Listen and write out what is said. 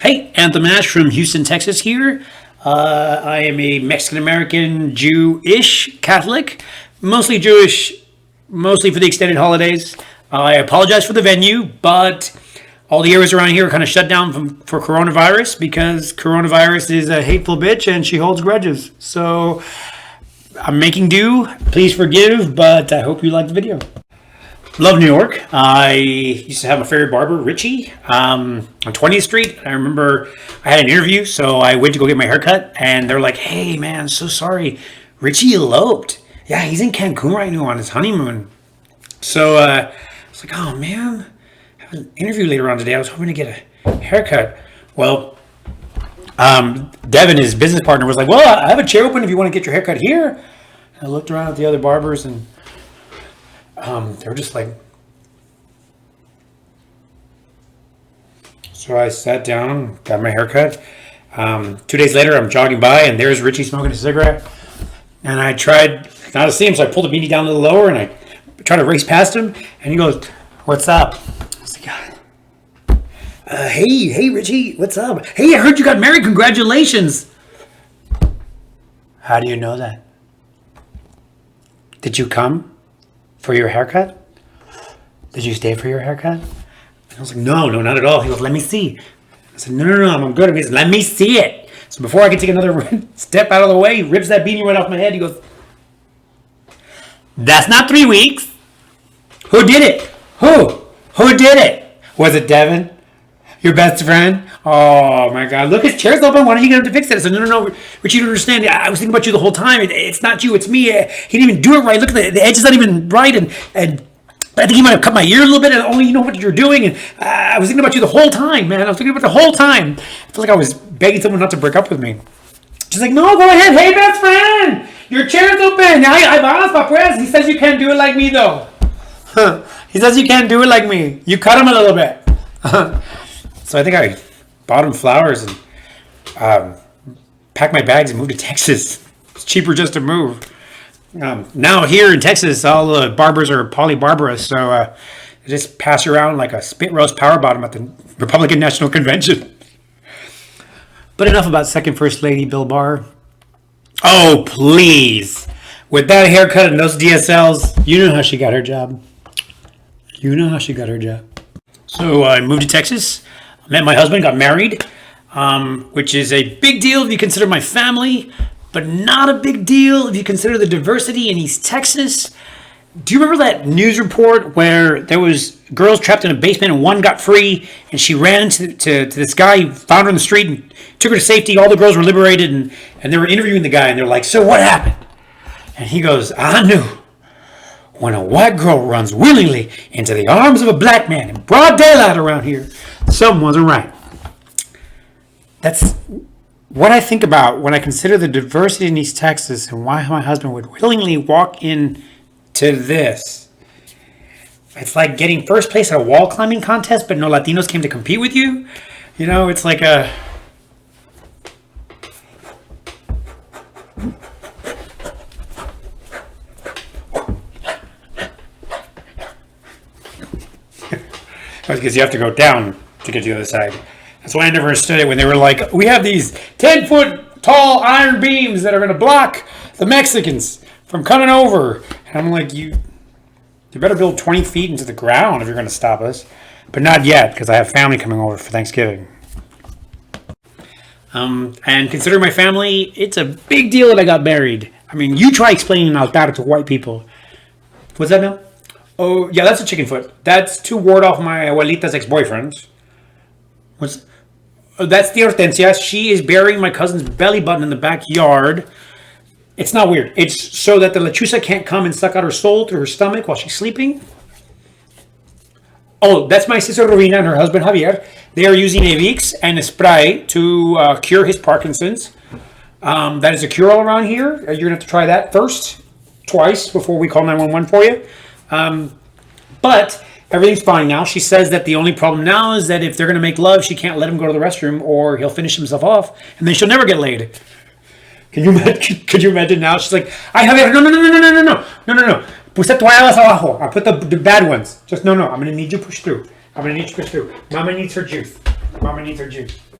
Hey, Anthem Ash from Houston, Texas here. I am a Mexican-American, Jewish Catholic, mostly Jewish, mostly for the extended holidays. I apologize for the venue, but all the areas around here are kind of shut down for coronavirus because coronavirus is a hateful bitch and she holds grudges. So I'm making do. Please forgive, but I hope you like the video. Love New York. I used to have my favorite barber, Richie, on 20th Street. I remember I had an interview, so I went to go get my haircut, and they're like, "Hey, man, so sorry. Richie eloped. Yeah, he's in Cancun right now on his honeymoon." So I was like, "Oh, man, I have an interview later on today. I was hoping to get a haircut." Well, Devin, his business partner, was like, "Well, I have a chair open if you want to get your haircut here." I looked around at the other barbers, and they were just like, so I sat down, got my haircut. 2 days later, I'm jogging by, and there's Richie smoking a cigarette. And I tried not to see him, so I pulled the beanie down a little lower, and I tried to race past him. And he goes, "What's up?" I was like, hey, Richie, what's up? Hey, I heard you got married. Congratulations. How do you know that? Did you come for your haircut? Did you stay for your haircut? And I was like, no, not at all. He goes, "Let me see." I said, no, I'm good. He goes, "Let me see it." So before I could take another step out of the way, he rips that beanie right off my head. He goes, "That's not 3 weeks. Who did it? Who did it? Was it Devin? Your best friend?" Oh my God! Look, his chair's open. Why don't you get him to fix it? I said, no, Rich, you don't understand. I was thinking about you the whole time. It's not you, it's me. He didn't even do it right. Look at the edge is not even right, and I think he might have cut my ear a little bit. And only you know what you're doing. And I was thinking about you the whole time, man. I was thinking about the whole time. I feel like I was begging someone not to break up with me. She's like, "No, go ahead. Hey, best friend, your chair's open. I've asked my press. He says you can't do it like me, though. He says you can't do it like me. You cut him a little bit." So I think I bought him flowers and packed my bags and moved to Texas. It's cheaper just to move. Now here in Texas, all the barbers are polybarbarous, so they just pass you around like a spit roast power bottom at the Republican National Convention. But enough about second first lady Bill Barr. Oh, please. With that haircut and those DSLs, you know how she got her job. So I moved to Texas. Met my husband, got married, which is a big deal if you consider my family, but not a big deal if you consider the diversity in East Texas. Do you remember that news report where there was girls trapped in a basement and one got free and she ran to this guy, found her in the street and took her to safety. All the girls were liberated and they were interviewing the guy and they're like, "So what happened?" And he goes, "I knew when a white girl runs willingly into the arms of a black man in broad daylight around here, something wasn't right." That's what I think about when I consider the diversity in East Texas and why my husband would willingly walk in to this. It's like getting first place at a wall climbing contest, but no Latinos came to compete with you. You know, it's like a... because you have to go down to get to the other side. That's why I never understood it when they were like, "We have these 10-foot tall iron beams that are going to block the Mexicans from coming over." And I'm like, you better build 20 feet into the ground if you're going to stop us. But not yet, because I have family coming over for Thanksgiving. And considering my family, it's a big deal that I got married. I mean, you try explaining altar to white people. What's that now? Oh, yeah, that's a chicken foot. That's to ward off my abuelita's ex-boyfriends. That's the Hortensia. She is burying my cousin's belly button in the backyard. It's not weird. It's so that the lechuza can't come and suck out her soul through her stomach while she's sleeping. Oh, that's my sister Rovina and her husband Javier. They are using a Vicks and a spray to cure his Parkinson's. That is a cure all around here. You're going to have to try that twice before we call 911 for you. But everything's fine now. She says that the only problem now is that if they're going to make love, she can't let him go to the restroom or he'll finish himself off and then she'll never get laid. Could you imagine now? She's like, "I have it." No. Puse toallas abajo. I put the bad ones. Just no. I'm going to need you to push through. Mama needs her juice.